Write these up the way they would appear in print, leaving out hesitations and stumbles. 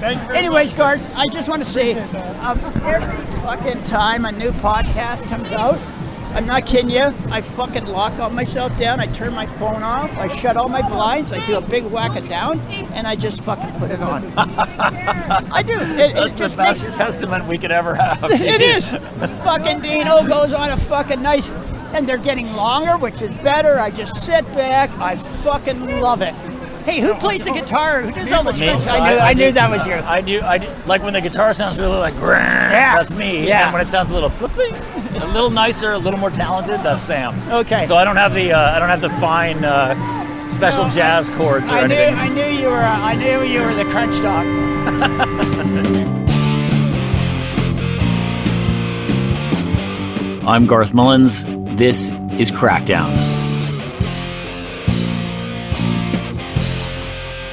Anyways, Garth, I just want to say, every fucking time a new podcast comes out, I'm not kidding you, I fucking lock all myself down, I turn my phone off, I shut all my blinds, I do a big whack it down, and I just fucking put it on. I do. That's the best testament we could ever have. It is. Fucking Dino goes on a fucking nice, and they're getting longer, which is better. I just sit back, I fucking love it. Hey, who plays the guitar? Who does all the sticks? I knew that was you. I do. Like when the guitar sounds really like, yeah, that's me. Yeah. And when it sounds a little nicer, a little more talented, that's Sam. Okay. So I don't have the fine special jazz chords or anything. I knew you were the crunch dog. I'm Garth Mullins. This is Crackdown.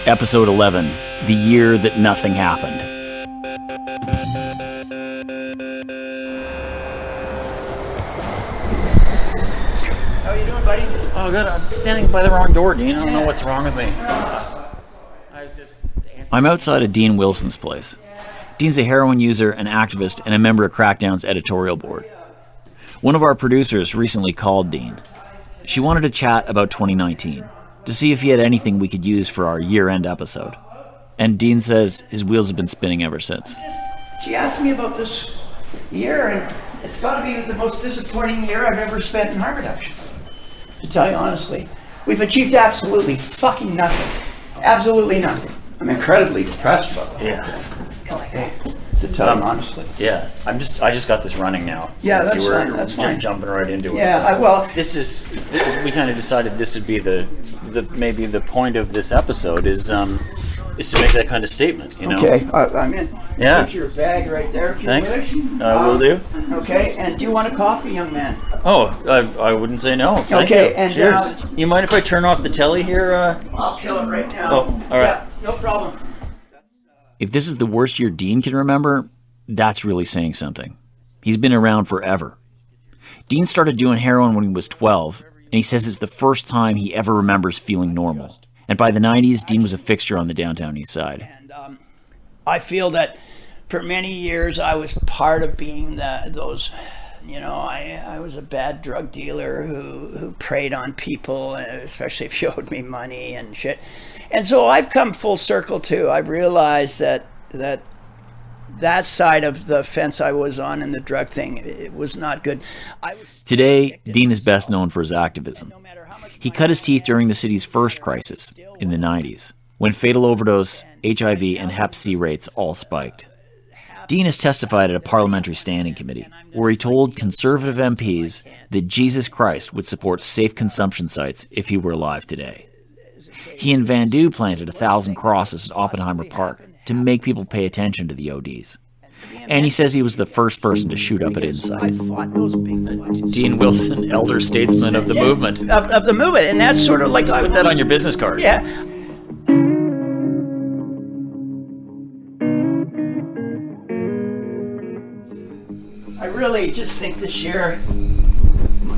Episode 11, The Year That Nothing Happened. How you doing, buddy? Oh, good. I'm standing by the wrong door, Dean. I don't know what's wrong with me. I'm outside of Dean Wilson's place. Dean's a heroin user, an activist, and a member of Crackdown's editorial board. One of our producers recently called Dean. She wanted to chat about 2019. To see if he had anything we could use for our year-end episode. And Dean says his wheels have been spinning ever since. She asked me about this year, and it's got to be the most disappointing year I've ever spent in harm reduction. To tell you honestly, we've achieved absolutely fucking nothing. Absolutely nothing. I'm incredibly depressed about it. Yeah. Okay. To tell you honestly. Yeah. I just got this running now. Yeah, since that's you were fine. That's fine. Jumping right into it. Yeah. We kind of decided this would be maybe the point of this episode is to make that kind of statement. You know. Okay. I'm in. Yeah. Put your bag right there. If Thanks. You wish. Will do. Okay. And do you want a coffee, young man? Oh, I wouldn't say no. Thank Okay. you. And cheers. You mind if I turn off the telly here? I'll kill it right now. Oh, all right. Yeah, no problem. If this is the worst year Dean can remember, that's really saying something. He's been around forever. Dean started doing heroin when he was 12, and he says it's the first time he ever remembers feeling normal. And by the 90s, Dean was a fixture on the downtown east side. And I feel that for many years I was part of being I was a bad drug dealer who preyed on people, especially if you owed me money and shit. And so I've come full circle too. I've realized that side of the fence I was on in the drug thing, it was not good. Today, Dean is best known for his activism. He cut his teeth during the city's first crisis in the 90s, when fatal overdose, HIV, and Hep C rates all spiked. Dean has testified at a parliamentary standing committee where he told conservative MPs that Jesus Christ would support safe consumption sites if he were alive today. He and Van Du planted 1,000 crosses at Oppenheimer Park to make people pay attention to the ODs. And he says he was the first person to shoot up at Inside. Dean Wilson, elder statesman of the movement. Of the movement, and that's sort of like... Put that on your business card. Yeah. I really just think this year,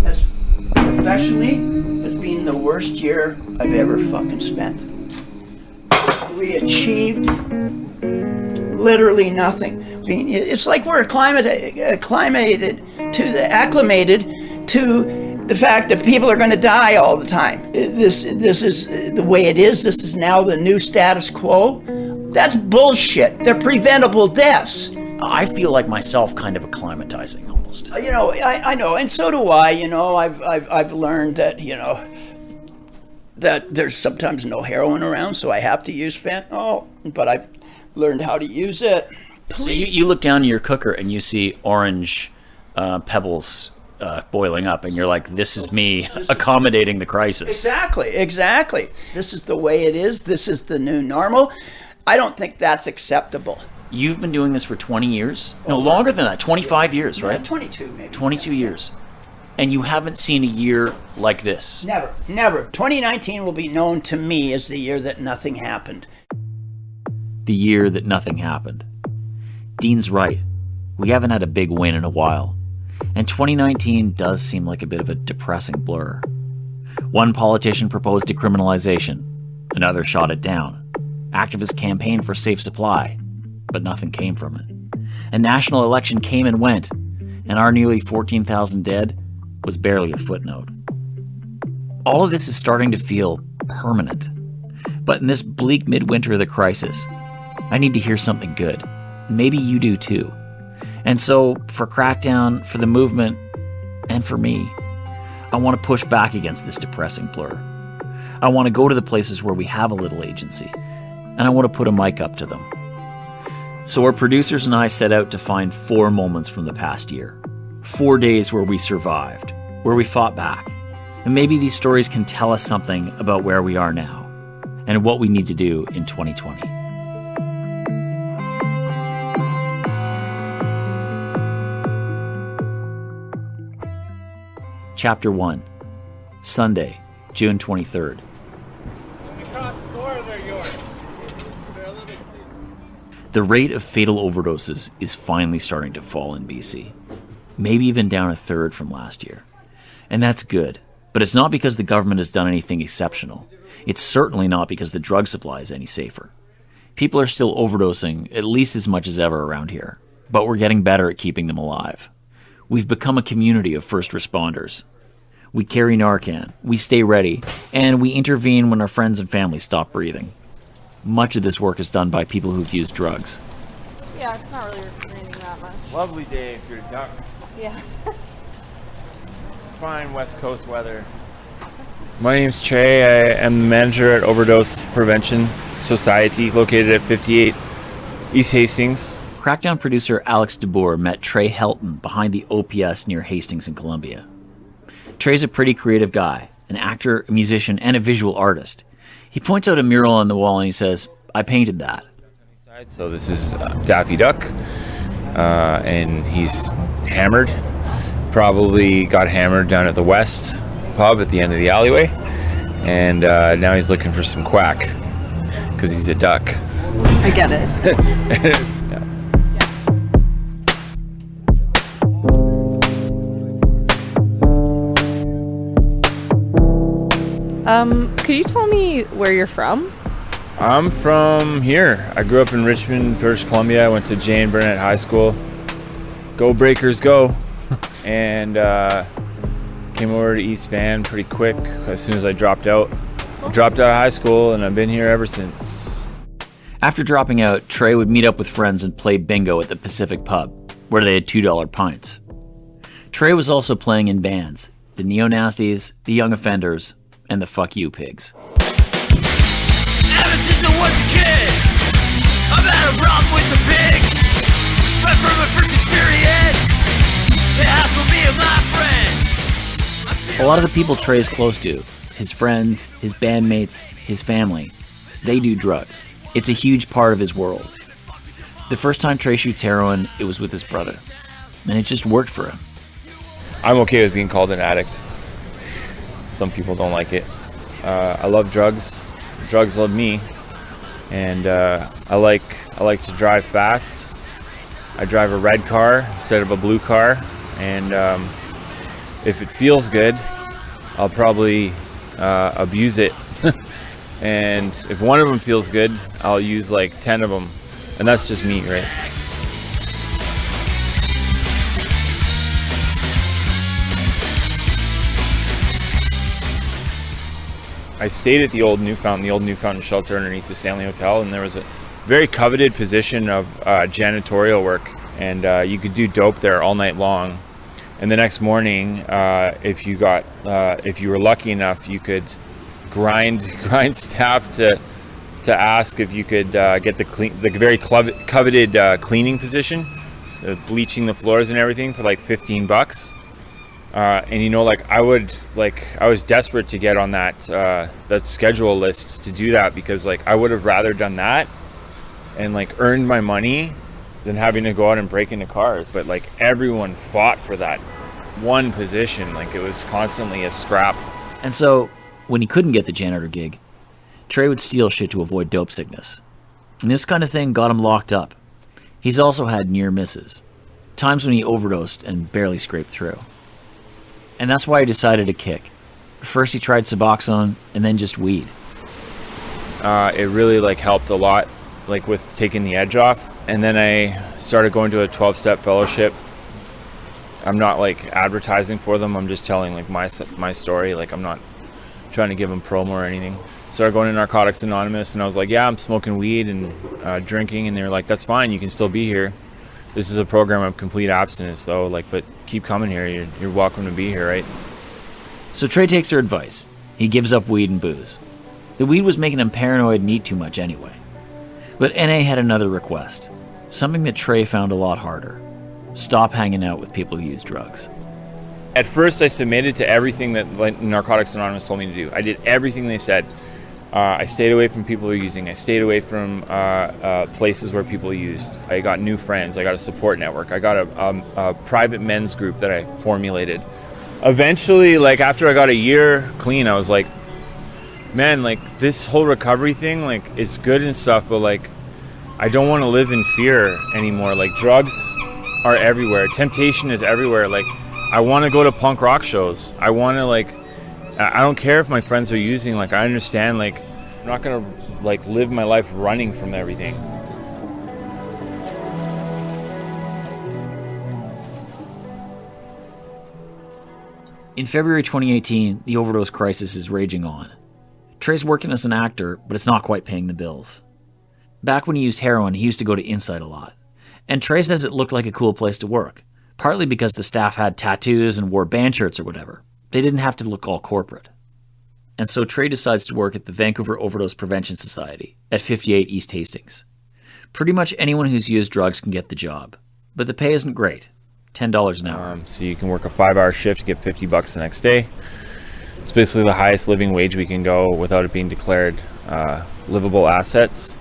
as professionally, has been the worst year I've ever fucking spent. We achieved literally nothing. I mean, it's like we're acclimated to the fact that people are going to die all the time. This is the way it is. This is now the new status quo. That's bullshit. They're preventable deaths. I feel like myself kind of acclimatizing almost. I know, and so do I. I've learned that, that there's sometimes no heroin around, so I have to use fentanyl, but I've learned how to use it. So you look down in your cooker and you see orange pebbles boiling up, and you're like, this is me accommodating the crisis. Exactly. This is the way it is. This is the new normal. I don't think that's acceptable. You've been doing this for 20 years? No, longer than that. 25 years, right? Yeah, 22 maybe. 22 years. And you haven't seen a year like this? Never. 2019 will be known to me as the year that nothing happened. The year that nothing happened. Dean's right. We haven't had a big win in a while. And 2019 does seem like a bit of a depressing blur. One politician proposed decriminalization. Another shot it down. Activists campaigned for safe supply. but nothing came from it. A national election came and went, and our nearly 14,000 dead was barely a footnote. All of this is starting to feel permanent. But in this bleak midwinter of the crisis, I need to hear something good. Maybe you do too. And so, for Crackdown, for the movement, and for me, I want to push back against this depressing blur. I want to go to the places where we have a little agency, and I want to put a mic up to them. So our producers and I set out to find 4 moments from the past year. 4 days where we survived, where we fought back. And maybe these stories can tell us something about where we are now, and what we need to do in 2020. Chapter 1, Sunday, June 23rd. The rate of fatal overdoses is finally starting to fall in BC. Maybe even down a third from last year. And that's good, but it's not because the government has done anything exceptional. It's certainly not because the drug supply is any safer. People are still overdosing at least as much as ever around here, but we're getting better at keeping them alive. We've become a community of first responders. We carry Narcan, we stay ready, and we intervene when our friends and family stop breathing. Much of this work is done by people who've used drugs. Yeah, it's not really raining that much. Lovely day if you're a duck. Yeah. Fine West Coast weather. My name's Trey. I am the manager at Overdose Prevention Society, located at 58 East Hastings. Crackdown producer Alex DeBoer met Trey Helton behind the OPS near Hastings in Columbia. Trey's a pretty creative guy, an actor, a musician, and a visual artist. He points out a mural on the wall and he says, "I painted that." So this is Daffy Duck, and he's hammered. Probably got hammered down at the West pub at the end of the alleyway, and now he's looking for some quack because he's a duck. I get it. Yeah. Could you tell me where you're from? I'm from here. I grew up in Richmond, British Columbia. I went to Jane Burnett High School. Go Breakers, go! And came over to East Van pretty quick as soon as I dropped out. I dropped out of high school, and I've been here ever since. After dropping out, Trey would meet up with friends and play bingo at the Pacific Pub, where they had $2 pints. Trey was also playing in bands, the Neo-Nasties, the Young Offenders, and the Fuck You Pigs. Ever since I was a kid, I've had a problem with the pigs. But from my first experience, it hassled me and my friends. A lot of the people Trey is close to, his friends, his bandmates, his family, they do drugs. It's a huge part of his world. The first time Trey shoots heroin, it was with his brother. And it just worked for him. I'm okay with being called an addict. Some people don't like it. I love drugs. Drugs love me. And I like to drive fast. I drive a red car instead of a blue car. And if it feels good, I'll probably abuse it. And if one of them feels good, I'll use like 10 of them. And that's just me, right? I stayed at the old Newfoundland shelter underneath the Stanley Hotel, and there was a very coveted position of janitorial work, and you could do dope there all night long. And the next morning, if you were lucky enough, you could grind staff to ask if you could get the very coveted cleaning position, bleaching the floors and everything for like $15. And you know, I was desperate to get on that schedule list to do that, because like I would have rather done that and like earned my money than having to go out and break into cars. But like everyone fought for that one position. Like it was constantly a scrap. And so, when he couldn't get the janitor gig, Trey would steal shit to avoid dope sickness. And this kind of thing got him locked up. He's also had near misses. Times when he overdosed and barely scraped through. And that's why he decided to kick. First he tried Suboxone, and then just weed. It really like helped a lot. like with taking the edge off. And then I started going to a 12-step fellowship. I'm not like advertising for them. I'm just telling like my story. Like I'm not trying to give them promo or anything. Started going to Narcotics Anonymous, and I was like, yeah, I'm smoking weed and drinking. And they were like, that's fine. You can still be here. This is a program of complete abstinence though. Like, but keep coming here. You're welcome to be here, right? So Trey takes her advice. He gives up weed and booze. The weed was making him paranoid and eat too much anyway. But NA had another request. Something that Trey found a lot harder. Stop hanging out with people who use drugs. At first, I submitted to everything that Narcotics Anonymous told me to do. I did everything they said. I stayed away from people who are using. I stayed away from places where people used. I got new friends. I got a support network. I got a private men's group that I formulated. Eventually, like after I got a year clean, I was like, man, like this whole recovery thing, like it's good and stuff, but like I don't want to live in fear anymore. Like drugs are everywhere. Temptation is everywhere. Like I want to go to punk rock shows. I want to like, I don't care if my friends are using, like I understand, like I'm not going to like live my life running from everything. In February 2018, the overdose crisis is raging on. Trey's working as an actor, but it's not quite paying the bills. Back when he used heroin, he used to go to Inside a lot. And Trey says it looked like a cool place to work, partly because the staff had tattoos and wore band shirts or whatever. They didn't have to look all corporate. And so Trey decides to work at the Vancouver Overdose Prevention Society at 58 East Hastings. Pretty much anyone who's used drugs can get the job, but the pay isn't great. $10 an hour. So you can work a 5-hour shift, get $50 the next day. It's basically the highest living wage we can go without it being declared livable assets.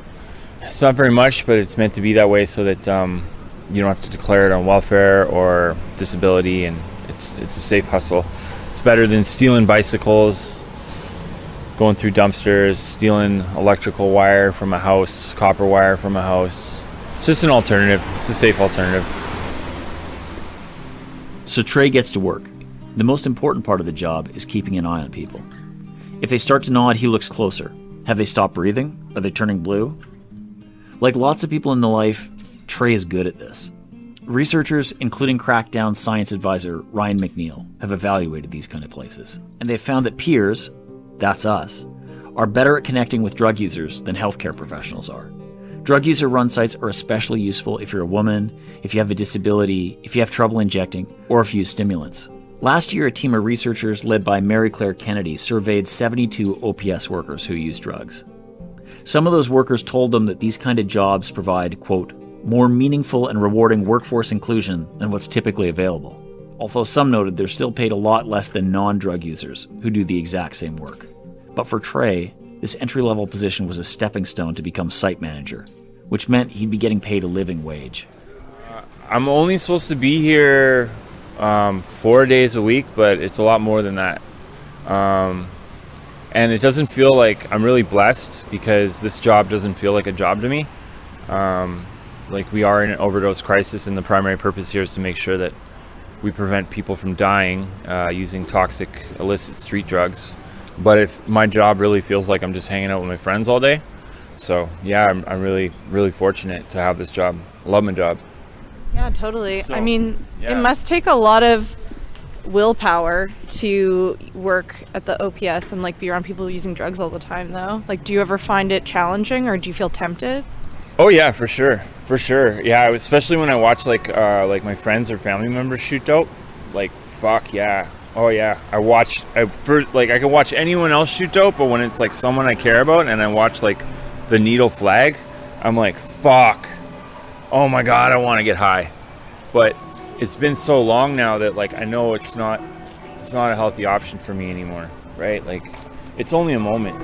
It's not very much, but it's meant to be that way so that you don't have to declare it on welfare or disability, and it's a safe hustle. It's better than stealing bicycles, going through dumpsters, stealing electrical wire from a house, copper wire from a house. It's just an alternative. It's a safe alternative. So Trey gets to work. The most important part of the job is keeping an eye on people. If they start to nod, he looks closer. Have they stopped breathing? Are they turning blue? Like lots of people in the life, Trey is good at this. Researchers, including Crackdown science advisor Ryan McNeil, have evaluated these kind of places. And they've found that peers, that's us, are better at connecting with drug users than healthcare professionals are. Drug user run sites are especially useful if you're a woman, if you have a disability, if you have trouble injecting, or if you use stimulants. Last year, a team of researchers led by Mary Claire Kennedy surveyed 72 OPS workers who use drugs. Some of those workers told them that these kind of jobs provide, quote, more meaningful and rewarding workforce inclusion than what's typically available. Although some noted they're still paid a lot less than non-drug users who do the exact same work. But for Trey, this entry-level position was a stepping stone to become site manager, which meant he'd be getting paid a living wage. I'm only supposed to be here 4 days a week, but it's a lot more than that. And it doesn't feel like I'm really blessed because this job doesn't feel like a job to me. Like we are in an overdose crisis, and the primary purpose here is to make sure that we prevent people from dying using toxic illicit street drugs. But if my job really feels like I'm just hanging out with my friends all day. So yeah, I'm really, really fortunate to have this job. I love my job. Yeah, totally. So, I mean, yeah. It must take a lot of willpower to work at the OPS and like be around people using drugs all the time though. Like, do you ever find it challenging, or do you feel tempted? Oh yeah, for sure. Yeah, especially when I watch like my friends or family members shoot dope. Like, fuck yeah. Oh yeah, I can watch anyone else shoot dope, but when it's like someone I care about and I watch like the needle flag, I'm like, fuck. Oh my God, I want to get high. But it's been so long now that like I know it's not a healthy option for me anymore, right? Like it's only a moment.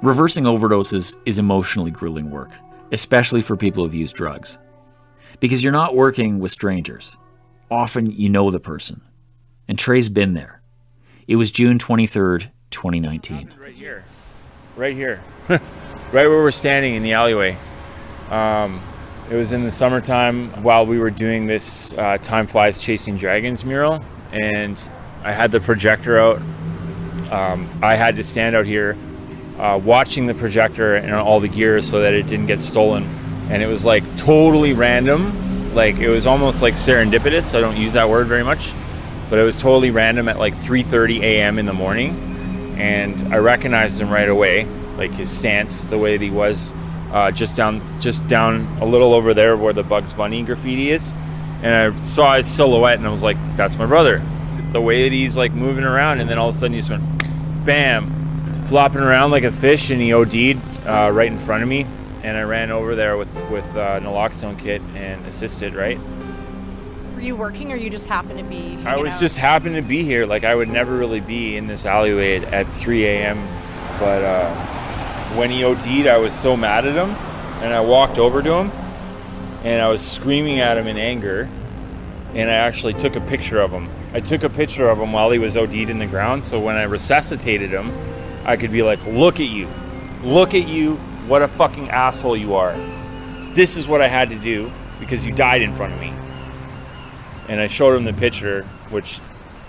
Reversing overdoses is emotionally grueling work, especially for people who've used drugs. Because you're not working with strangers. Often you know the person. And Trey's been there. It was June 23rd, 2019. Right here. Right where we're standing in the alleyway. It was in the summertime while we were doing this Time Flies Chasing Dragons mural, and I had the projector out I had to stand out here watching the projector and all the gear so that it didn't get stolen. And it was like totally random. Like it was almost like serendipitous. I don't use that word very much, but it was totally random at like 3:30 a.m. in the morning. And I recognized him right away, like his stance, the way that he was, just down a little over there where the Bugs Bunny graffiti is. And I saw his silhouette and I was like, that's my brother. The way that he's like moving around, and then all of a sudden he just went bam, flopping around like a fish, and he OD'd right in front of me. And I ran over there with naloxone kit and assisted, right? Were you working, or you just happened to be hanging I was out? just happened to be here. Like I would never really be in this alleyway at 3 a.m. But when he OD'd, I was so mad at him, and I walked over to him, and I was screaming at him in anger, and I actually took a picture of him. I took a picture of him while he was OD'd in the ground, so when I resuscitated him, I could be like, look at you, what a fucking asshole you are. This is what I had to do because you died in front of me. And I showed him the picture, which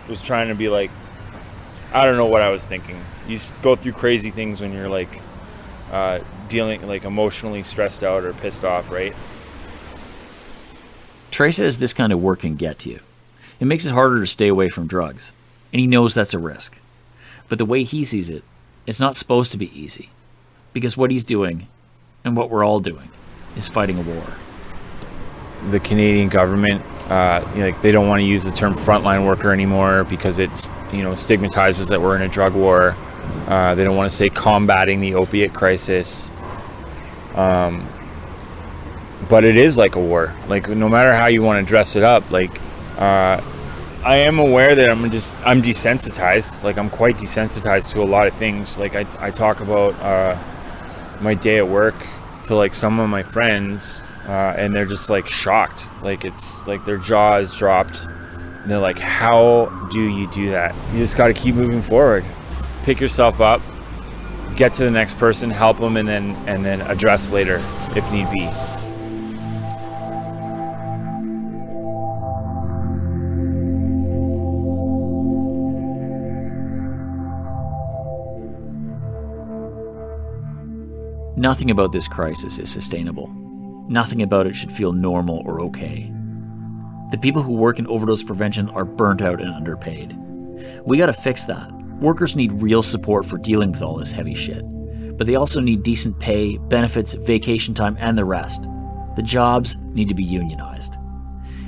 was trying to be like, I don't know what I was thinking. You just go through crazy things when you're like dealing, like emotionally stressed out or pissed off, right? Trey says this kind of work can get to you. It makes it harder to stay away from drugs, and he knows that's a risk. But the way he sees it, it's not supposed to be easy, because what he's doing, and what we're all doing, is fighting a war. The Canadian government, like they don't want to use the term frontline worker anymore because it's, stigmatizes that we're in a drug war. They don't want to say combating the opiate crisis. But it is like a war. Like no matter how you want to dress it up, like I am aware that I'm desensitized. Like I'm quite desensitized to a lot of things. Like I talk about my day at work to like some of my friends, and they're just like shocked. Like it's like their jaw is dropped. And they're like, how do you do that? You just got to keep moving forward. Pick yourself up, get to the next person, help them, and then address later if need be. Nothing about this crisis is sustainable. Nothing about it should feel normal or okay. The people who work in overdose prevention are burnt out and underpaid. We gotta fix that. Workers need real support for dealing with all this heavy shit. But they also need decent pay, benefits, vacation time, and the rest. The jobs need to be unionized.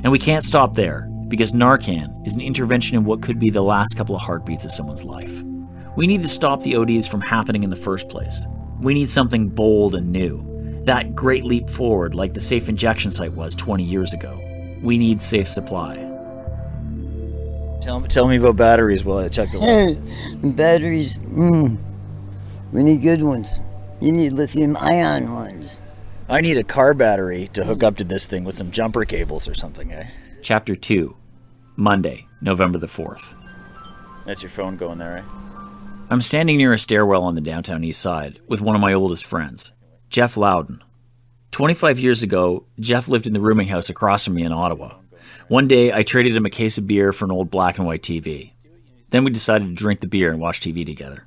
And we can't stop there, because Narcan is an intervention in what could be the last couple of heartbeats of someone's life. We need to stop the ODs from happening in the first place. We need something bold and new. That great leap forward like the safe injection site was 20 years ago. We need safe supply. Tell me about batteries while I check the levels. Batteries, we need good ones. You need lithium-ion ones. I need a car battery to hook up to this thing with some jumper cables or something, eh? Chapter 2, Monday, November the 4th. That's your phone going there, eh? I'm standing near a stairwell on the downtown east side with one of my oldest friends, Jeff Loudon. 25 years ago, Jeff lived in the rooming house across from me in Ottawa. One day, I traded him a case of beer for an old black and white TV. Then we decided to drink the beer and watch TV together.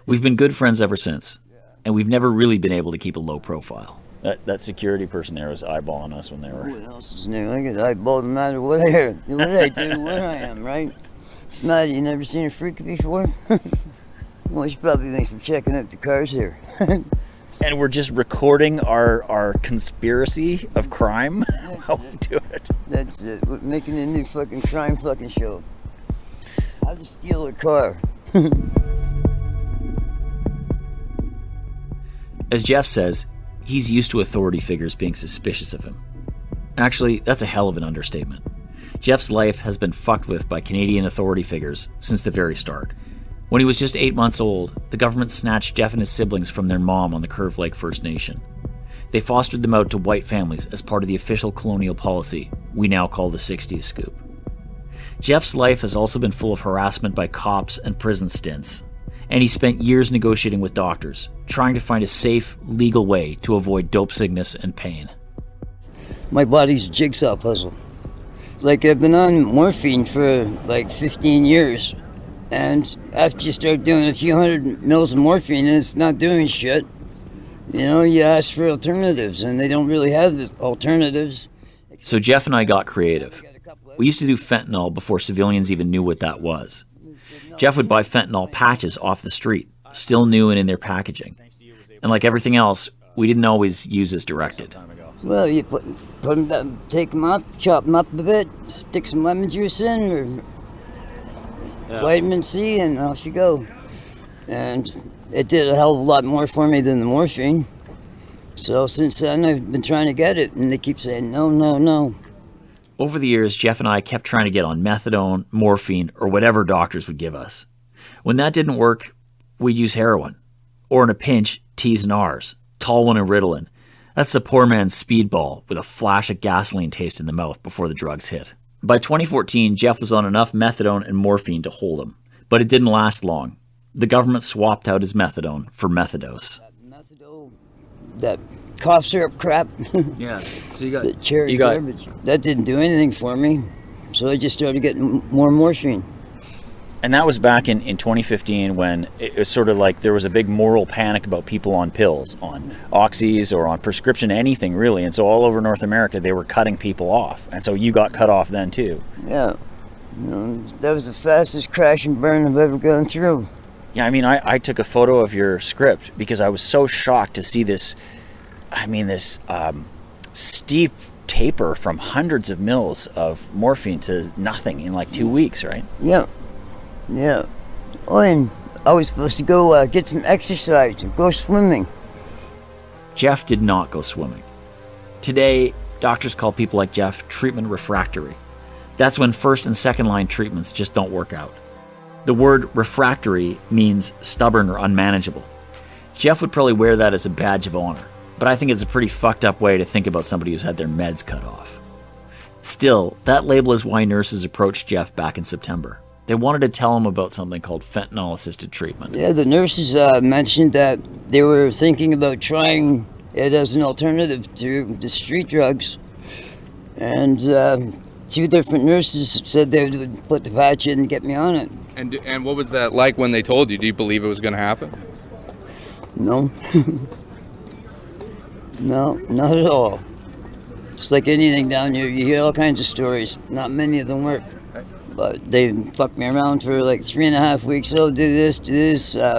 We've been good friends ever since, and we've never really been able to keep a low profile. That security person there was eyeballing us when they were... What else is new? I get eyeballed no matter what I do, where I am, right? It's mad, you never seen a freak before? Well, she probably thinks we're checking out the cars here. And we're just recording our conspiracy of crime while we do it. That's it. We're making a new fucking crime fucking show. How to steal a car. As Jeff says, he's used to authority figures being suspicious of him. Actually, that's a hell of an understatement. Jeff's life has been fucked with by Canadian authority figures since the very start. When he was just 8 months old, the government snatched Jeff and his siblings from their mom on the Curve Lake First Nation. They fostered them out to white families as part of the official colonial policy we now call the 60s scoop. Jeff's life has also been full of harassment by cops and prison stints, and he spent years negotiating with doctors, trying to find a safe, legal way to avoid dope sickness and pain. My body's a jigsaw puzzle. Like I've been on morphine for like 15 years. And after you start doing a few hundred mils of morphine and it's not doing shit, you know, you ask for alternatives, and they don't really have the alternatives. So Jeff and I got creative. We used to do fentanyl before civilians even knew what that was. Jeff would buy fentanyl patches off the street, still new and in their packaging. And like everything else, we didn't always use as directed. Well, you put them down, take them up, chop them up a bit, stick some lemon juice in, or vitamin C, and off you go. And it did a hell of a lot more for me than the morphine. So since then, I've been trying to get it, and they keep saying, no, no, no. Over the years, Jeff and I kept trying to get on methadone, morphine, or whatever doctors would give us. When that didn't work, we'd use heroin. Or in a pinch, T's and R's, Talwin and Ritalin. That's the poor man's speedball with a flash of gasoline taste in the mouth before the drugs hit. By 2014, Jeff was on enough methadone and morphine to hold him. But it didn't last long. The government swapped out his methadone for methadose. That cough syrup crap. Yeah, so you got the cherry garbage. That didn't do anything for me. So I just started getting more morphine. And that was back in 2015 when it was sort of like there was a big moral panic about people on pills, on oxys or on prescription, anything really. And so all over North America, they were cutting people off. And so you got cut off then too. Yeah. You know, that was the fastest crash and burn I've ever gone through. Yeah, I mean, I took a photo of your script because I was so shocked to see this, this steep taper from hundreds of mils of morphine to nothing in like 2 weeks, right? Yeah. Yeah. Oh, and I was supposed to go get some exercise and go swimming. Jeff did not go swimming. Today, doctors call people like Jeff treatment refractory. That's when first and second line treatments just don't work out. The word refractory means stubborn or unmanageable. Jeff would probably wear that as a badge of honor, but I think it's a pretty fucked up way to think about somebody who's had their meds cut off. Still, that label is why nurses approached Jeff back in September. They wanted to tell him about something called fentanyl-assisted treatment. Yeah, the nurses mentioned that they were thinking about trying it as an alternative to the street drugs. And 2 different nurses said they would put the patch in and get me on it. And what was that like when they told you? Do you believe it was going to happen? No. No, not at all. It's like anything down here. You hear all kinds of stories. Not many of them work. But they fucked me around for like 3.5 weeks. Oh, do this,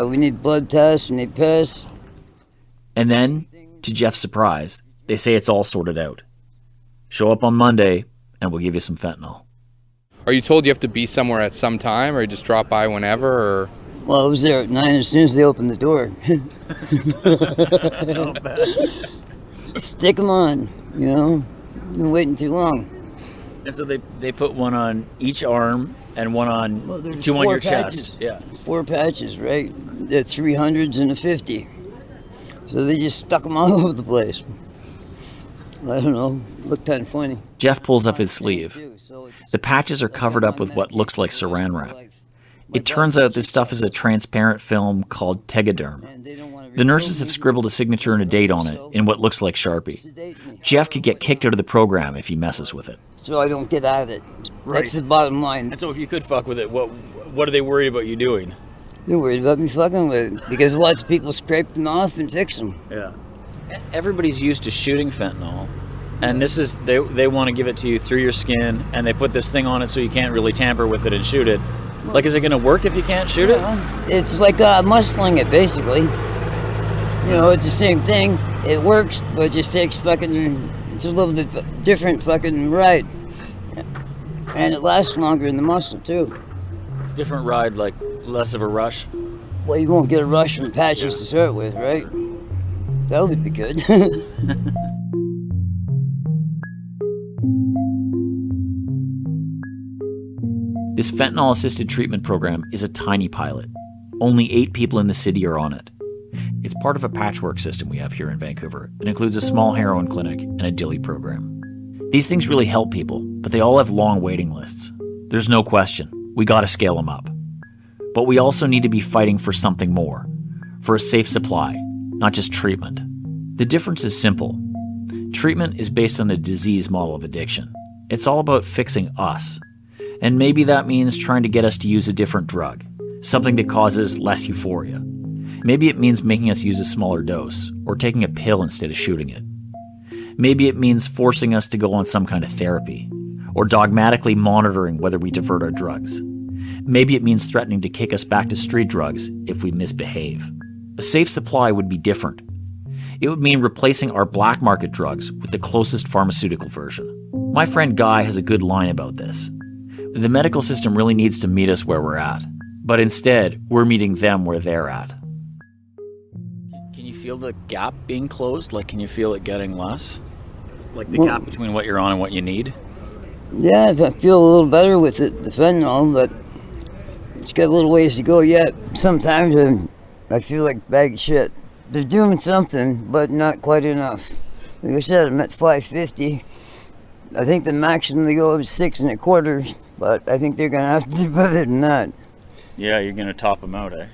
we need blood tests, we need piss. And then, to Jeff's surprise, they say it's all sorted out. Show up on Monday, and we'll give you some fentanyl. Are you told you have to be somewhere at some time, or you just drop by whenever, or? Well, I was there at 9 as soon as they opened the door. Stick them on, you know? I've been waiting too long. And so they put one on each arm and one on 2 on your patches. chest. Yeah. 4 patches, right? The 300s and the 50. So they just stuck them all over the place. I don't know. Looked kind of funny. Jeff pulls up his sleeve. The patches are covered up with what looks like saran wrap. It turns out this stuff is a transparent film called Tegaderm. The nurses have scribbled a signature and a date on it in what looks like Sharpie. Jeff could get kicked out of the program if he messes with it. So I don't get out of it. That's the bottom line. And so if you could fuck with it, what are they worried about you doing? They're worried about me fucking with it because lots of people scrape them off and fix them. Yeah. Everybody's used to shooting fentanyl, and this is they want to give it to you through your skin, and they put this thing on it so you can't really tamper with it and shoot it. Like, is it going to work if you can't shoot it? It's like muscling it, basically. You know, it's the same thing. It works, but it just takes it's a little bit different fucking ride. And it lasts longer in the muscle, too. Different ride, like less of a rush? Well, you won't get a rush from patches to start with, right? That would be good. This fentanyl-assisted treatment program is a tiny pilot. Only 8 people in the city are on it. It's part of a patchwork system we have here in Vancouver. It includes a small heroin clinic and a dilly program. These things really help people, but they all have long waiting lists. There's no question. We gotta scale them up. But we also need to be fighting for something more. For a safe supply, not just treatment. The difference is simple. Treatment is based on the disease model of addiction. It's all about fixing us. And maybe that means trying to get us to use a different drug. something that causes less euphoria. Maybe it means making us use a smaller dose, or taking a pill instead of shooting it. Maybe it means forcing us to go on some kind of therapy, or dogmatically monitoring whether we divert our drugs. Maybe it means threatening to kick us back to street drugs if we misbehave. A safe supply would be different. It would mean replacing our black market drugs with the closest pharmaceutical version. My friend Guy has a good line about this. The medical system really needs to meet us where we're at, but instead, we're meeting them where they're at. Can you feel the gap being closed? Like, can you feel it getting less? Like the gap between what you're on and what you need? Yeah, I feel a little better with it, the fentanyl, but it's got a little ways to go yet. Sometimes I feel like a bag of shit. They're doing something, but not quite enough. Like I said, I'm at 550. I think the maximum they go is 6 1/4, but I think they're going to have to do better than that. Yeah, you're going to top them out, eh?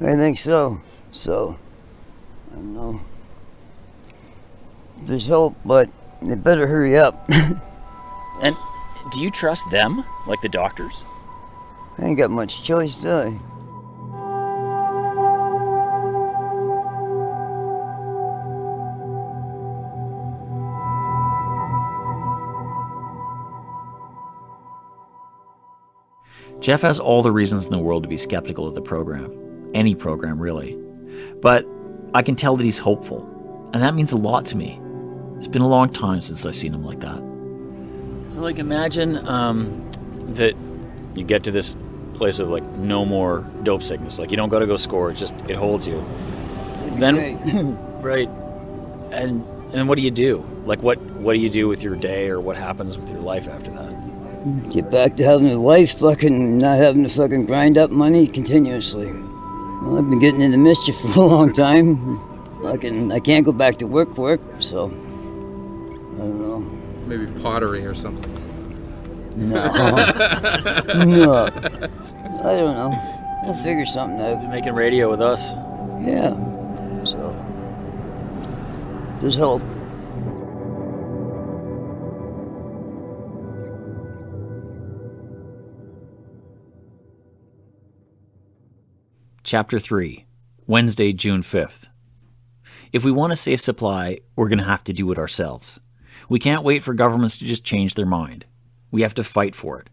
I think so. So, I don't know. There's hope, but they better hurry up. And do you trust them, like the doctors? I ain't got much choice, do I? Jeff has all the reasons in the world to be skeptical of the program. Any program, really. But I can tell that he's hopeful, and that means a lot to me. It's been a long time since I've seen him like that. So, like, imagine that you get to this place of, like, no more dope sickness. Like, you don't got to go score. It holds you. Then, right. And then what do you do? Like, what do you do with your day, or what happens with your life after that? Get back to having a life, fucking not having to fucking grind up money continuously. Well, I've been getting into mischief for a long time. I can't go back to work, so I don't know. Maybe pottery or something. No. No. I don't know. I'll figure something out. You're making radio with us. Yeah. So there's hope. Chapter 3, Wednesday, June 5th. If we want a safe supply, we're going to have to do it ourselves. We can't wait for governments to just change their mind. We have to fight for it.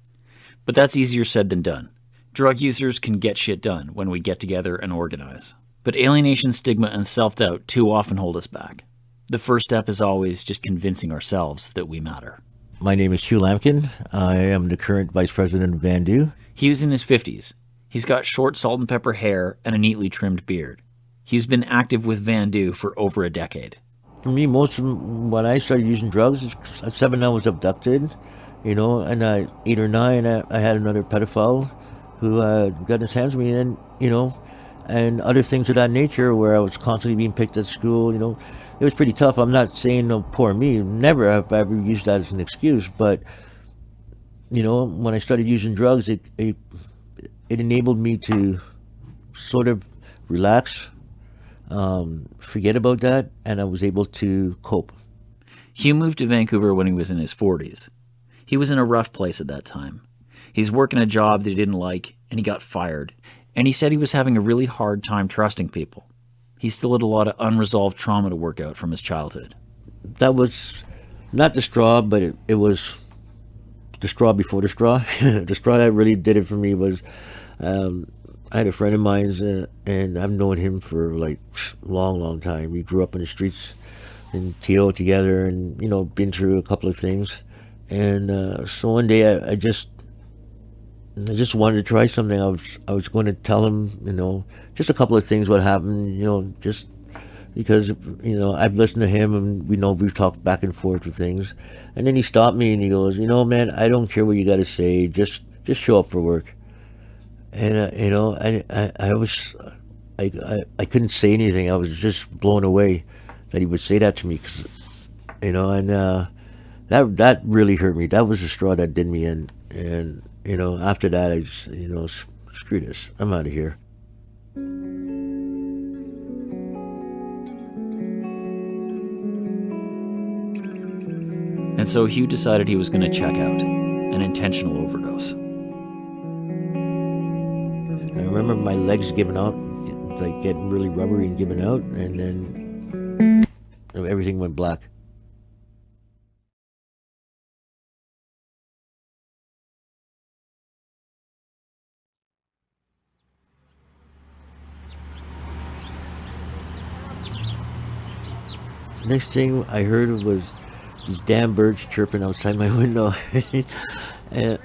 But that's easier said than done. Drug users can get shit done when we get together and organize. But alienation, stigma, and self-doubt too often hold us back. The first step is always just convincing ourselves that we matter. My name is Hugh Lampkin. I am the current vice president of Vandu. He was in his 50s. He's got short salt and pepper hair and a neatly trimmed beard. He's been active with Vandu for over a decade. For me, when I started using drugs, at 7 I was abducted, and at 8 or 9 I had another pedophile who got his hands on me, and and other things of that nature where I was constantly being picked at school. It was pretty tough. I'm not saying poor me. Never have I ever used that as an excuse, but when I started using drugs, it enabled me to sort of relax, forget about that, and I was able to cope. Hugh moved to Vancouver when he was in his 40s. He was in a rough place at that time. He's working a job that he didn't like, and he got fired. And he said he was having a really hard time trusting people. He still had a lot of unresolved trauma to work out from his childhood. That was not the straw, but it was the straw before the straw. The straw that really did it for me was, I had a friend of mine, and I've known him for like long time. We grew up in the streets in TO together, and been through a couple of things. And so one day I just wanted to try something. I was going to tell him, just a couple of things what happened, just because I've listened to him, and we've talked back and forth with things. And then he stopped me and he goes, man, I don't care what you got to say, just show up for work. And I couldn't say anything. I was just blown away that he would say that to me, and that really hurt me. That was the straw that did me in. And after that, I just, screw this, I'm out of here. And so Hugh decided he was going to check out an intentional overdose. I remember my legs giving out, like getting really rubbery and giving out, and then everything went black. Next thing I heard was these damn birds chirping outside my window. And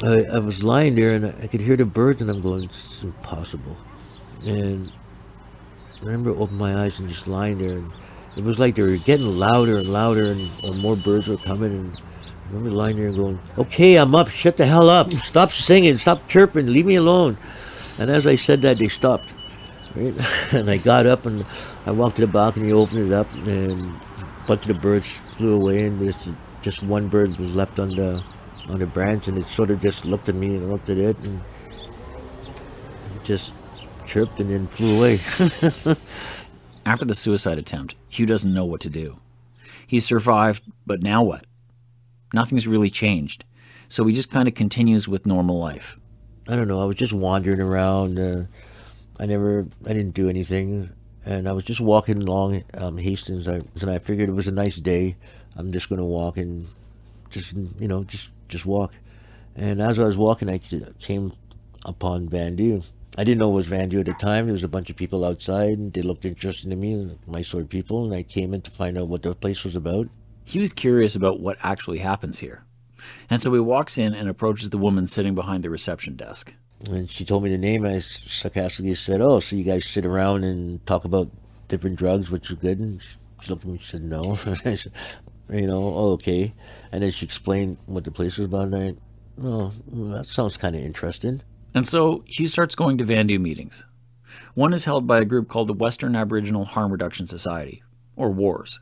I was lying there and I could hear the birds, and I'm going, it's impossible. And I remember opening my eyes and just lying there, and it was like they were getting louder and louder, and more birds were coming. And I remember lying there and going, okay, I'm up, shut the hell up, stop singing, stop chirping, leave me alone. And as I said that, they stopped. Right? And I got up and I walked to the balcony, opened it up, and a bunch of the birds flew away, and just one bird was left on the branch, and it sort of just looked at me and looked at it, and it just chirped and then flew away. After the suicide attempt, Hugh doesn't know what to do. He's survived, but now what? Nothing's really changed, so he just kind of continues with normal life. I don't know, I was just wandering around. I didn't do anything, and I was just walking along Hastings, and I figured it was a nice day. I'm just going to walk and just walk. And as I was walking, I came upon Vandu. I didn't know it was Vandu at the time. There was a bunch of people outside, and they looked interesting to me, my sort of people, and I came in to find out what the place was about. He was curious about what actually happens here, and so he walks in and approaches the woman sitting behind the reception desk. And she told me the name, and I sarcastically said, oh, so you guys sit around and talk about different drugs, which is good? And she looked at me and said, no. I said, oh, okay. And then she explained what the place was about, and I, oh, well, that sounds kind of interesting. And so Hugh starts going to Vandu meetings. One is held by a group called the Western Aboriginal Harm Reduction Society, or WARS.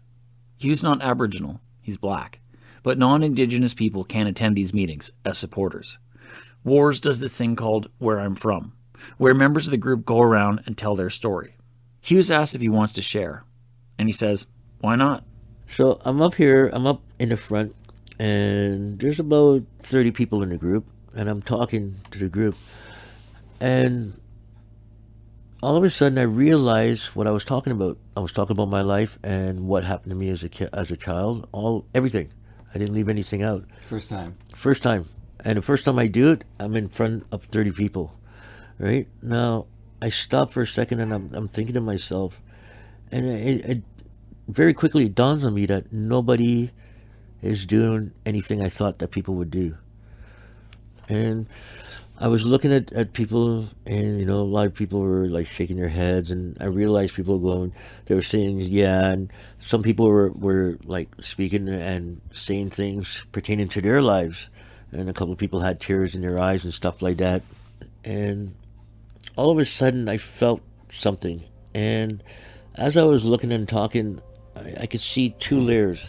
Hugh's not Aboriginal, he's black, but non-Indigenous people can attend these meetings as supporters. WARS does this thing called Where I'm From, where members of the group go around and tell their story. Hugh's asked if he wants to share, and he says, why not? So I'm up here, I'm up in the front, and there's about 30 people in the group, and I'm talking to the group, and all of a sudden I realized what I was talking about. I was talking about my life and what happened to me as a child, everything. I didn't leave anything out. First time. First time. And the first time I do it, I'm in front of 30 people, right? Now, I stop for a second and I'm thinking to myself, and it very quickly it dawns on me that nobody is doing anything I thought that people would do. And I was looking at people, and a lot of people were like shaking their heads, and I realized people they were saying yeah, and some people were like speaking and saying things pertaining to their lives. And a couple of people had tears in their eyes and stuff like that. And all of a sudden, I felt something. And as I was looking and talking, I could see two layers.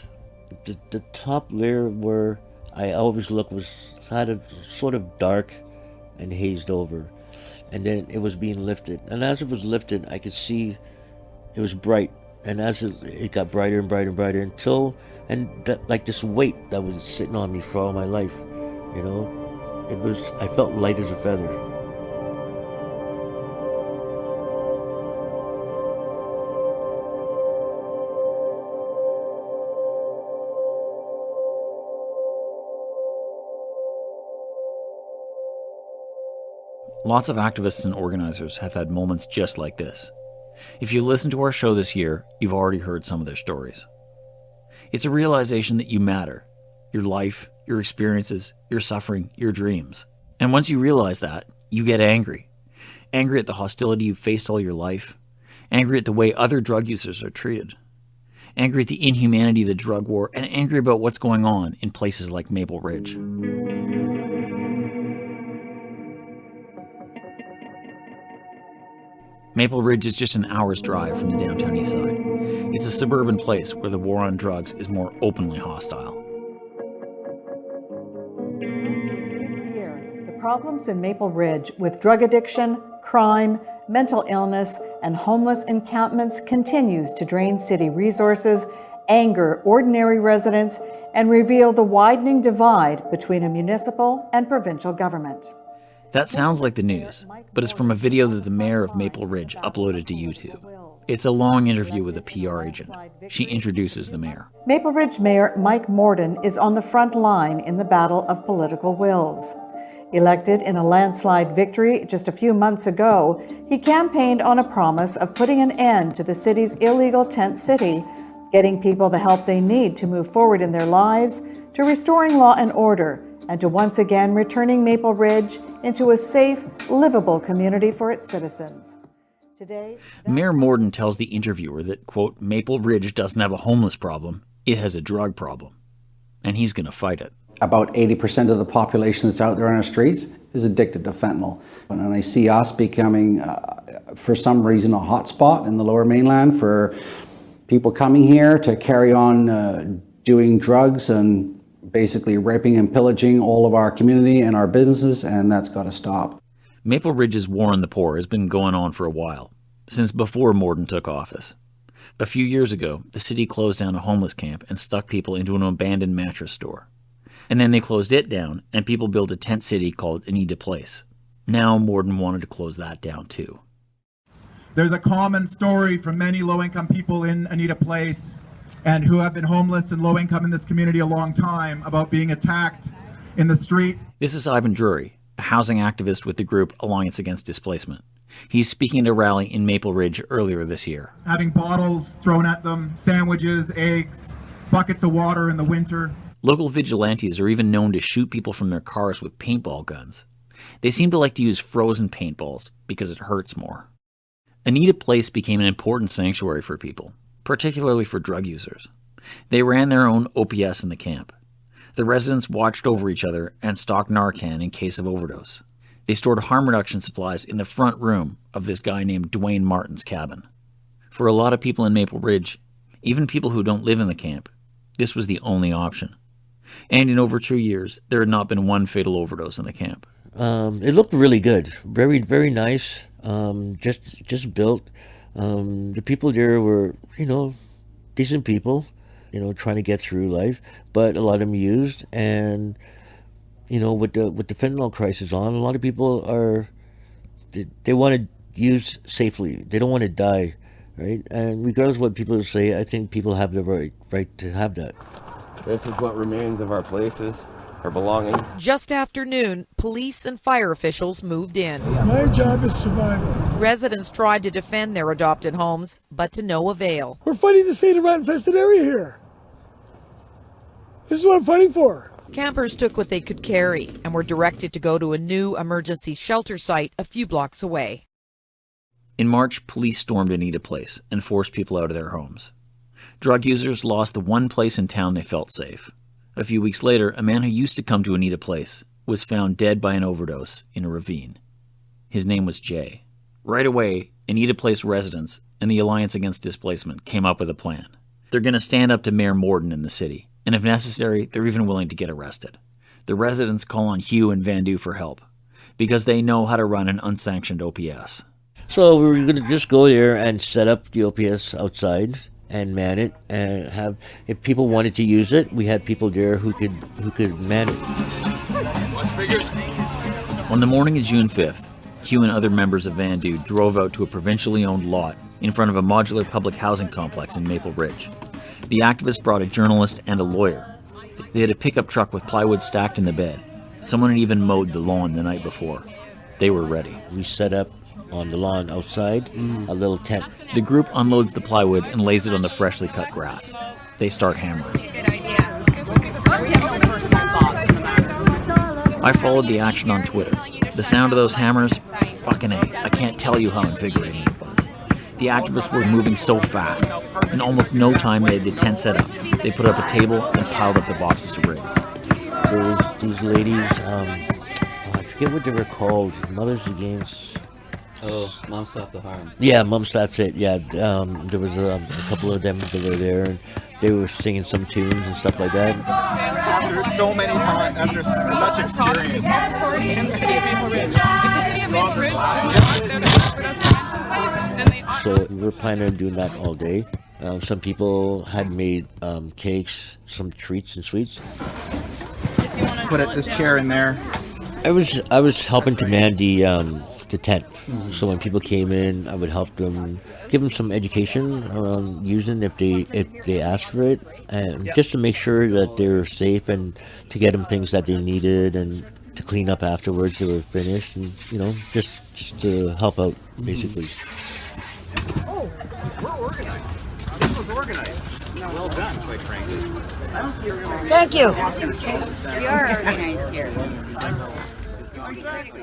The top layer where I always looked had a sort of dark and hazed over. And then it was being lifted. And as it was lifted, I could see it was bright. And as it got brighter and brighter and brighter like this weight that was sitting on me for all my life. I felt light as a feather. Lots of activists and organizers have had moments just like this. If you listen to our show this year, you've already heard some of their stories. It's a realization that you matter. Your life, your experiences, your suffering, your dreams. And once you realize that, you get angry. Angry at the hostility you've faced all your life. Angry at the way other drug users are treated. Angry at the inhumanity of the drug war, and angry about what's going on in places like Maple Ridge. Maple Ridge is just an hour's drive from the downtown east side. It's a suburban place where the war on drugs is more openly hostile. The problems in Maple Ridge with drug addiction, crime, mental illness, and homeless encampments continues to drain city resources, anger ordinary residents, and reveal the widening divide between a municipal and provincial government. That sounds like the news, but it's from a video that the mayor of Maple Ridge uploaded to YouTube. It's a long interview with a PR agent. She introduces the mayor. Maple Ridge Mayor Mike Morden is on the front line in the battle of political wills. Elected in a landslide victory just a few months ago, he campaigned on a promise of putting an end to the city's illegal tent city, getting people the help they need to move forward in their lives, to restoring law and order, and to once again returning Maple Ridge into a safe, livable community for its citizens. Today, Mayor Morden tells the interviewer that, quote, Maple Ridge doesn't have a homeless problem, it has a drug problem. And he's going to fight it. About 80% of the population that's out there on our streets is addicted to fentanyl. And I see us becoming, for some reason, a hotspot in the Lower Mainland for people coming here to carry on doing drugs and basically raping and pillaging all of our community and our businesses, and that's got to stop. Maple Ridge's war on the poor has been going on for a while, since before Morden took office. A few years ago, the city closed down a homeless camp and stuck people into an abandoned mattress store. And then they closed it down, and people built a tent city called Anita Place. Now Morden wanted to close that down too. There's a common story from many low-income people in Anita Place and who have been homeless and low-income in this community a long time about being attacked in the street. This is Ivan Drury, a housing activist with the group Alliance Against Displacement. He's speaking at a rally in Maple Ridge earlier this year. Having bottles thrown at them, sandwiches, eggs, buckets of water in the winter. Local vigilantes are even known to shoot people from their cars with paintball guns. They seem to like to use frozen paintballs because it hurts more. Anita Place became an important sanctuary for people, particularly for drug users. They ran their own OPS in the camp. The residents watched over each other and stocked Narcan in case of overdose. They stored harm reduction supplies in the front room of this guy named Dwayne Martin's cabin. For a lot of people in Maple Ridge, even people who don't live in the camp, this was the only option. And in over 2 years, there had not been one fatal overdose in the camp. It looked really good. Very, very nice. Just built. The people there were, decent people, trying to get through life, but a lot of them used. And, with the fentanyl crisis on, a lot of people they want to use safely. They don't want to die, right? And regardless of what people say, I think people have the right to have that. This is what remains of our places, our belongings. Just after noon, police and fire officials moved in. My job is survival. Residents tried to defend their adopted homes, but to no avail. We're fighting to stay in a rat-infested area here. This is what I'm fighting for. Campers took what they could carry and were directed to go to a new emergency shelter site a few blocks away. In March, police stormed Anita Place and forced people out of their homes. Drug users lost the one place in town they felt safe. A few weeks later, a man who used to come to Anita Place was found dead by an overdose in a ravine. His name was Jay. Right away, Anita Place residents and the Alliance Against Displacement came up with a plan. They're going to stand up to Mayor Morden in the city, and if necessary, they're even willing to get arrested. The residents call on Hugh and Vandu for help, because they know how to run an unsanctioned OPS. So we were going to just go there and set up the OPS outside and man it, and have, if people wanted to use it, we had people there who could man it. On the morning of June 5th, Hugh and other members of Vandu drove out to a provincially owned lot in front of a modular public housing complex in Maple Ridge. The activists brought a journalist and a lawyer. They had a pickup truck with plywood stacked in the bed. Someone had even mowed the lawn the night before. They were ready. We set up on the lawn outside, a little tent. The group unloads the plywood and lays it on the freshly cut grass. They start hammering. I followed the action on Twitter. The sound of those hammers, fucking A. I can't tell you how invigorating it was. The activists were moving so fast. In almost no time, they had the tent set up. They put up a table and piled up the boxes to rigs. There was these ladies, I forget what they were called, Mothers Against... Oh, Mom Stop the Harm. Yeah, Mom Stops It, yeah. There was a couple of them that were there, and they were singing some tunes and stuff like that. After so many times, after such experience. So we were planning on doing that all day. Some people had made cakes, some treats and sweets. Put this chair in there, I was helping to man the tent. So when people came in, I would help them, give them some education around using if they asked for it, and just to make sure that they're safe and to get them things that they needed and to clean up afterwards they were finished, and just to help out basically. Oh, we're organized. This was organized. Well done, quite frankly. I don't see organized. Thank you. We are organized here.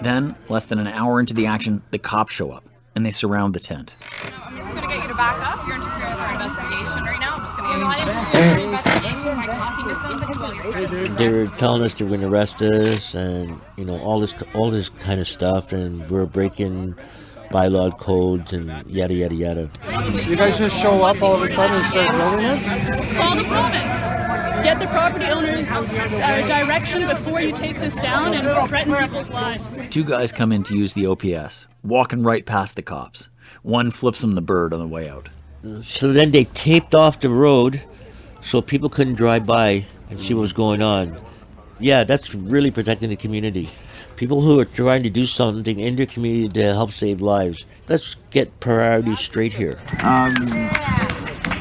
Then, less than an hour into the action, the cops show up and they surround the tent. I'm just going to get you to back up. You're interfering with our investigation right now. I'm just going to get you to investigation by talking to somebody while you're pressing. They were telling us they were going to arrest us, and all this kind of stuff, and we're breaking bylaw codes and yada yada yada. You guys just show up all of a sudden and start building this? Call the province. Get the property owners' direction before you take this down and threaten people's lives. Two guys come in to use the OPS, walking right past the cops. One flips them the bird on the way out. So then they taped off the road so people couldn't drive by and see what was going on. Yeah, that's really protecting the community. People who are trying to do something in their community to help save lives. Let's get priorities straight here.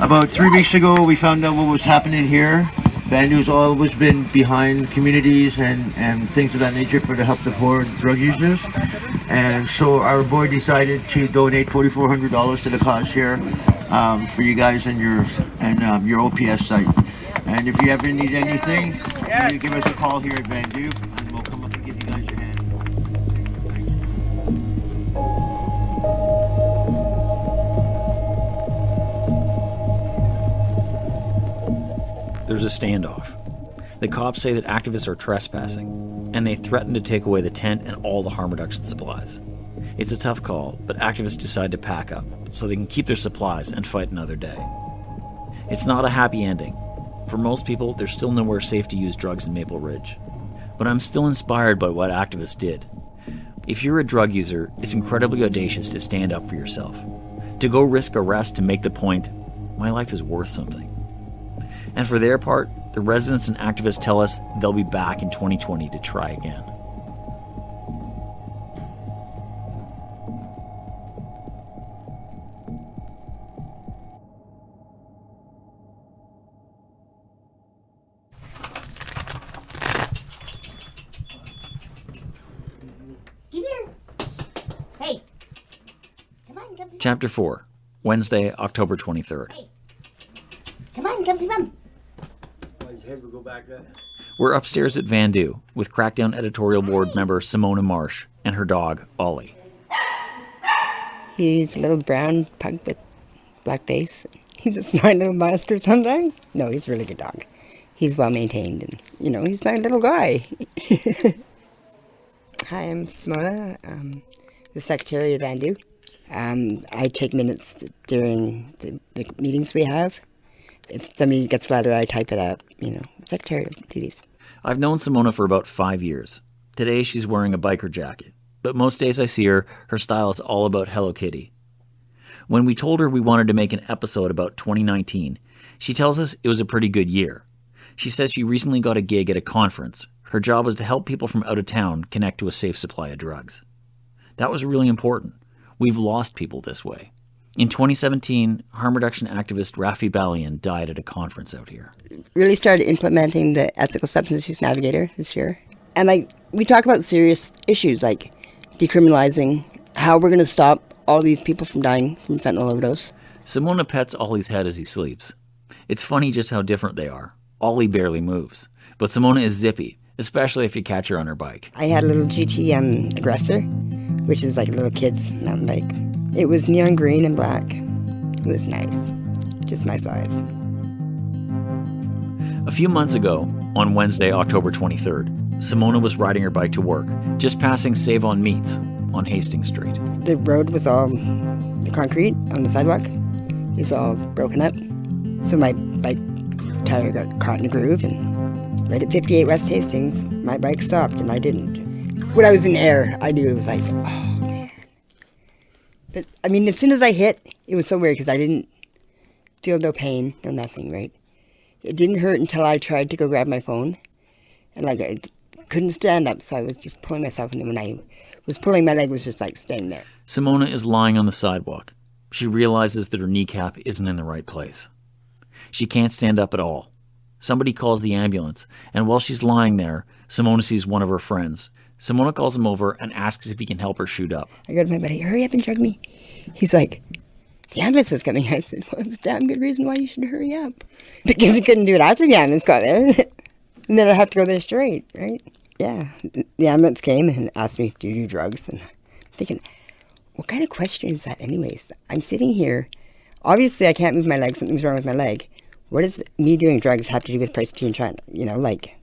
About 3 weeks ago, we found out what was happening here. Vancouver's always been behind communities and things of that nature for to help the poor drug users. And so our board decided to donate $4,400 to the cause here for you guys and your OPS site. And if you ever need anything, you give us a call here at Vancouver, and we'll come up and give you guys your hand. There's a standoff. The cops say that activists are trespassing, and they threaten to take away the tent and all the harm reduction supplies. It's a tough call, but activists decide to pack up so they can keep their supplies and fight another day. It's not a happy ending. For most people, there's still nowhere safe to use drugs in Maple Ridge. But I'm still inspired by what activists did. If you're a drug user, it's incredibly audacious to stand up for yourself. To go risk arrest to make the point, my life is worth something. And for their part, the residents and activists tell us they'll be back in 2020 to try again. Come here. Hey. Come on, come see Chapter 4, Wednesday, October 23rd. Hey. Come on, come see Mom. We're upstairs at Vandu with Crackdown editorial board member Simona Marsh and her dog, Ollie. He's a little brown pug with black face. He's a smart little bastard sometimes. No, he's a really good dog. He's well maintained and, he's my little guy. Hi, I'm Simona, the secretary of Vandu. I take minutes during the meetings we have. If somebody gets a letter, I type it up, secretarial duties. I've known Simona for about 5 years. Today she's wearing a biker jacket, but most days I see her, her style is all about Hello Kitty. When we told her we wanted to make an episode about 2019, she tells us it was a pretty good year. She says she recently got a gig at a conference. Her job was to help people from out of town connect to a safe supply of drugs. That was really important. We've lost people this way. In 2017, harm reduction activist Rafi Balian died at a conference out here. Really started implementing the Ethical Substance Use Navigator this year. And we talk about serious issues like decriminalizing, how we're going to stop all these people from dying from fentanyl overdose. Simona pets Ollie's head as he sleeps. It's funny just how different they are. Ollie barely moves, but Simona is zippy, especially if you catch her on her bike. I had a little GT Aggressor, which is like a little kid's mountain bike. It was neon green and black. It was nice. Just my size. A few months ago, on Wednesday, October 23rd, Simona was riding her bike to work, just passing Save on Meats on Hastings Street. The road was all the concrete on the sidewalk. It was all broken up. So my bike tire got caught in a groove, and right at 58 West Hastings, my bike stopped and I didn't. When I was in air, I knew it was like, oh. But, as soon as I hit, it was so weird because I didn't feel no pain, no nothing, right? It didn't hurt until I tried to go grab my phone. And, couldn't stand up, so I was just pulling myself, and then when I was pulling, my leg was just like staying there. Simona is lying on the sidewalk. She realizes that her kneecap isn't in the right place. She can't stand up at all. Somebody calls the ambulance, and while she's lying there, Simona sees one of her friends. Simona calls him over and asks if he can help her shoot up. I go to my buddy, hurry up and drug me. He's like, the ambulance is coming. I said, well, it's a damn good reason why you should hurry up. Because he couldn't do it after the ambulance got there. And then I'd have to go there straight, right? Yeah. The ambulance came and asked me, do you do drugs? And I'm thinking, what kind of question is that anyways? I'm sitting here. Obviously, I can't move my leg. Something's wrong with my leg. What does me doing drugs have to do with prostitution China? You know, like,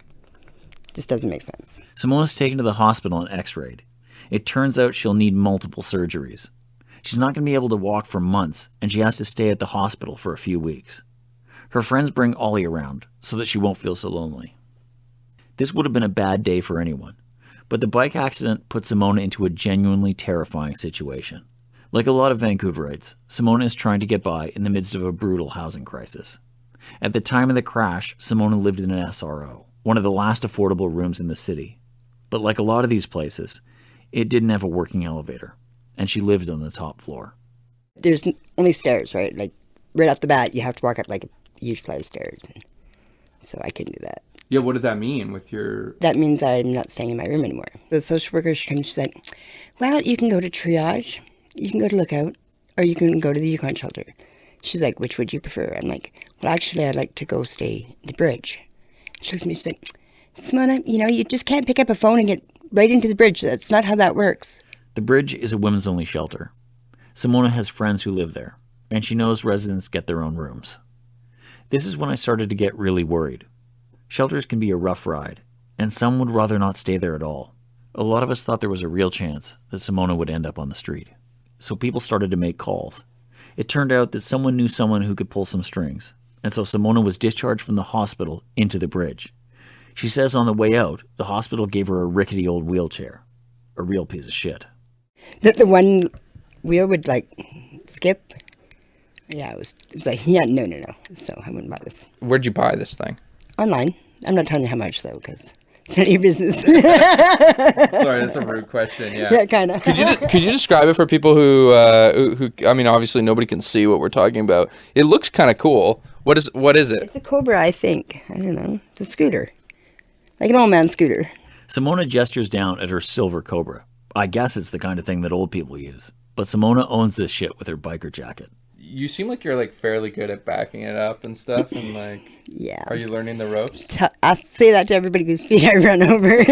just doesn't make sense. Simona's taken to the hospital and x-rayed. It turns out she'll need multiple surgeries. She's not going to be able to walk for months, and she has to stay at the hospital for a few weeks. Her friends bring Ollie around so that she won't feel so lonely. This would have been a bad day for anyone, but the bike accident put Simona into a genuinely terrifying situation. Like a lot of Vancouverites, Simona is trying to get by in the midst of a brutal housing crisis. At the time of the crash, Simona lived in an SRO, one of the last affordable rooms in the city. But like a lot of these places, it didn't have a working elevator, and she lived on the top floor. There's only stairs, right? Like, right off the bat, you have to walk up like a huge flight of stairs. So I couldn't do that. Yeah, what did that mean with your... That means I'm not staying in my room anymore. The social worker, she comes, she's like, well, you can go to triage, you can go to lookout, or you can go to the Yukon shelter. She's like, which would you prefer? I'm like, well, actually, I'd like to go stay at the bridge. She looks at me, she's like, Simona, you know, you just can't pick up a phone and get right into the bridge. That's not how that works. The bridge is a women's-only shelter. Simona has friends who live there, and she knows residents get their own rooms. This is when I started to get really worried. Shelters can be a rough ride, and some would rather not stay there at all. A lot of us thought there was a real chance that Simona would end up on the street. So people started to make calls. It turned out that someone knew someone who could pull some strings, and so Simona was discharged from the hospital into the bridge. She says on the way out, the hospital gave her a rickety old wheelchair. A real piece of shit. The one wheel would, like, skip. Yeah, it was like, yeah, no. So I wouldn't buy this. Where'd you buy this thing? Online. I'm not telling you how much, though, because it's none of your business. Sorry, that's a rude question, yeah. Yeah, kind of. Could you describe it for people who, I mean, obviously nobody can see what we're talking about. It looks kind of cool. What is it? It's a Cobra, I think. I don't know. It's a scooter. Like an old man scooter. Simona gestures down at her silver Cobra. I guess it's the kind of thing that old people use. But Simona owns this shit with her biker jacket. You seem like you're, like, fairly good at backing it up and stuff, and, like... Yeah. Are you learning the ropes? I say that to everybody whose feet I run over.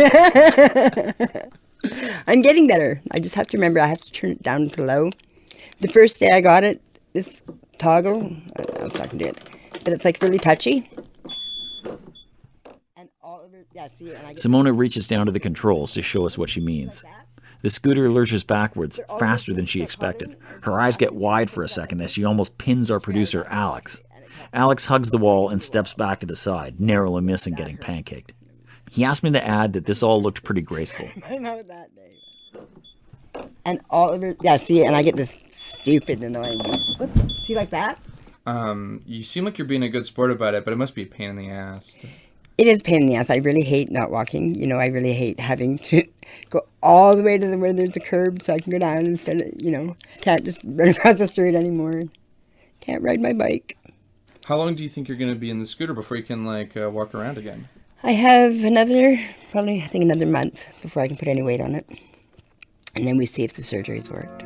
I'm getting better. I just have to remember I have to turn it down to low. The first day I got it, this toggle, I was not going to do it, but it's, like, really touchy. And all over, yeah, see, and I Simona reaches down to the controls to show us what she means. The scooter lurches backwards faster than she expected. Her eyes get wide for a second as she almost pins our producer, Alex. Alex hugs the wall and steps back to the side, narrowly missing getting pancaked. He asked me to add that this all looked pretty graceful. I know that day. And all over, yeah, see, and I get this stupid annoying. See, like that? You seem like you're being a good sport about it, but it must be a pain in the ass. It is a pain in the ass. I really hate not walking. You know, I really hate having to go all the way to where there's a curb so I can go down instead of, you know, can't just run across the street anymore. Can't ride my bike. How long do you think you're going to be in the scooter before you can, like, walk around again? I have another, probably, I think another month before I can put any weight on it. And then we see if the surgery's worked.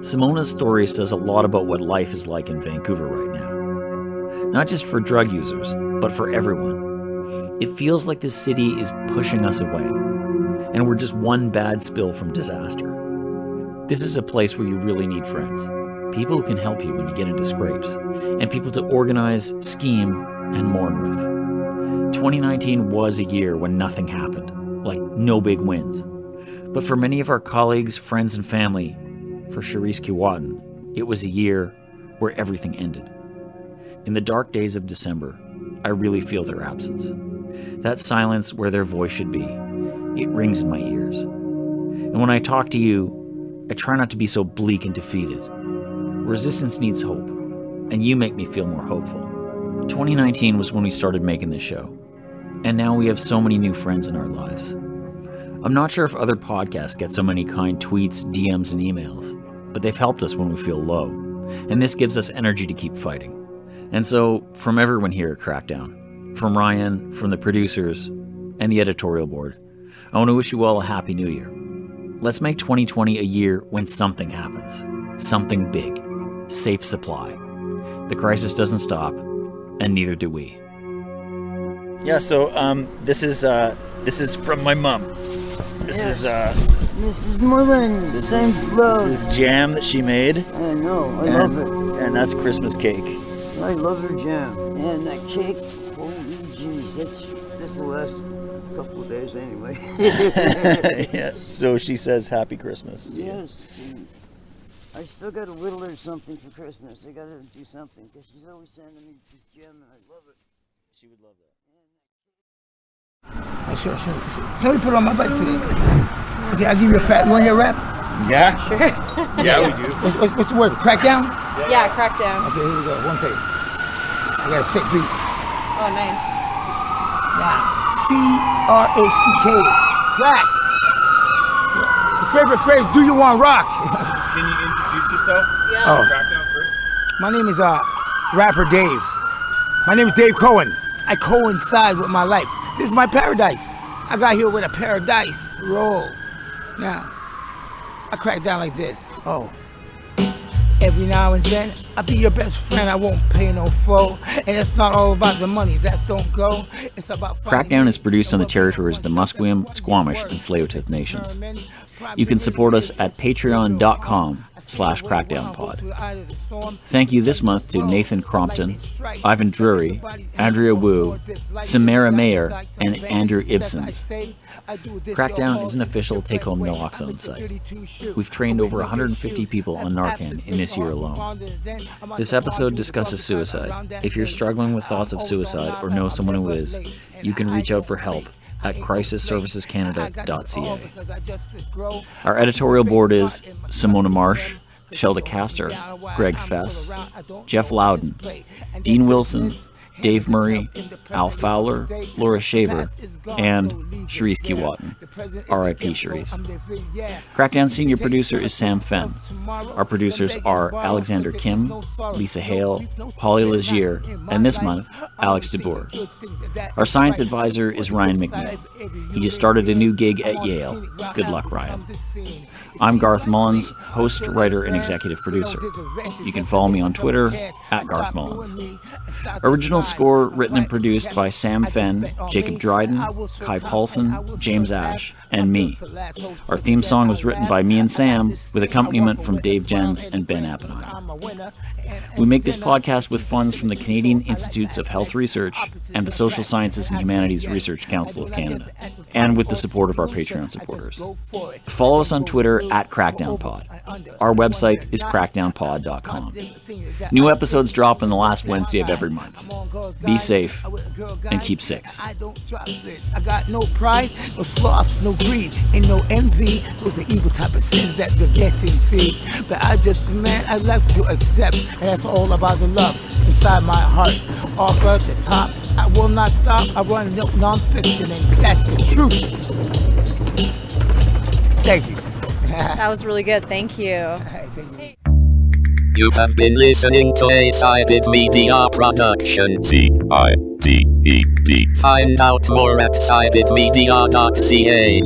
Simona's story says a lot about what life is like in Vancouver right now. Not just for drug users, but for everyone. It feels like this city is pushing us away, and we're just one bad spill from disaster. This is a place where you really need friends. People who can help you when you get into scrapes, and people to organize, scheme, and mourn with. 2019 was a year when nothing happened, like no big wins. But for many of our colleagues, friends, and family, for Charisse Kiwatin, it was a year where everything ended. In the dark days of December, I really feel their absence. That silence where their voice should be, it rings in my ears. And when I talk to you, I try not to be so bleak and defeated. Resistance needs hope, and you make me feel more hopeful. 2019 was when we started making this show. And now we have so many new friends in our lives. I'm not sure if other podcasts get so many kind tweets, DMs, and emails, but they've helped us when we feel low, and this gives us energy to keep fighting. And so, from everyone here at Crackdown, from Ryan, from the producers, and the editorial board, I want to wish you all a happy new year. Let's make 2020 a year when something happens. Something big. Safe supply. The crisis doesn't stop, and neither do we. Yeah, so this is from my mom. This is Mrs. Mullins. This is jam that she made. I know, I love it. And that's Christmas cake. I love her jam. And that cake, holy jeez, that's the last couple of days anyway. Yeah, so she says Happy Christmas. Yes. I still got to whittle her something for Christmas. I got to do something because she's always sending me this gem and I love it. She would love that. Sure. Can we put on my bike today? Okay, I'll give you a fat. You want your rap? Yeah. Sure. Yeah, we do. What's the word? Crackdown? Yeah, Crackdown. Okay, here we go. 1 second. I got a sick beat. Oh, nice. Now, C-R-A-C-K. Crack. Your favorite phrase, do you want rock? Can you introduce yourself? Yeah. Oh. Crackdown first. My name is rapper Dave. My name is Dave Cohen. I coincide with my life. This is my paradise. I got here with a paradise roll. Now, I crack down like this. Oh. Every now and then, I'll be your best friend. I won't pay no foe. And it's not all about the money. That don't go. It's about Crackdown is produced on the territories of the Musqueam, Squamish, and Tsleil-Waututh nations. You can support us at patreon.com/crackdownpod. Thank you this month to Nathan Crompton, Ivan Drury, Andrea Wu, Samara Mayer, and Andrew Ibsens. Crackdown is an official take-home naloxone site. We've trained over 150 people on Narcan in this year alone. This episode discusses suicide. If you're struggling with thoughts of suicide or know someone who is, you can reach out for help at crisisservicescanada.ca. Our editorial board is Simona Marsh, Shelda Castor, Greg Fess, Jeff Loudon, Dean Wilson, Dave Murray, Al Fowler, Laura Shaver, and Charisse Kiwatin. R.I.P. Charisse. Crackdown senior producer is Sam Fenn. Our producers are Alexander Kim, Lisa Hale, Polly Legier, and this month, Alex DeBoer. Our science advisor is Ryan McNeil. He just started a new gig at Yale. Good luck, Ryan. I'm Garth Mullins, host, writer, and executive producer. You can follow me on Twitter at Garth Mullins. Original score written and produced by Sam Fenn, Jacob Dryden, Kai Paulson, James Ash, and me. Our theme song was written by me and Sam, with accompaniment from Dave Jens and Ben Appenheimer. We make this podcast with funds from the Canadian Institutes of Health Research and the Social Sciences and Humanities Research Council of Canada, and with the support of our Patreon supporters. Follow us on Twitter at CrackdownPod. Our website is crackdownpod.com. New episodes drop on the last Wednesday of every month. Be safe and keep six. I got no pride, no sloth, no greed, and no envy. Those are evil type of sins that we're getting, see. But I love to accept, and that's all about the love inside my heart. Off at the top, I will not stop. I run non-fiction, and that's the truth. Thank you. That was really good. Thank you. You have been listening to a Sided Media production. CIDED. Find out more at sidedmedia.ca.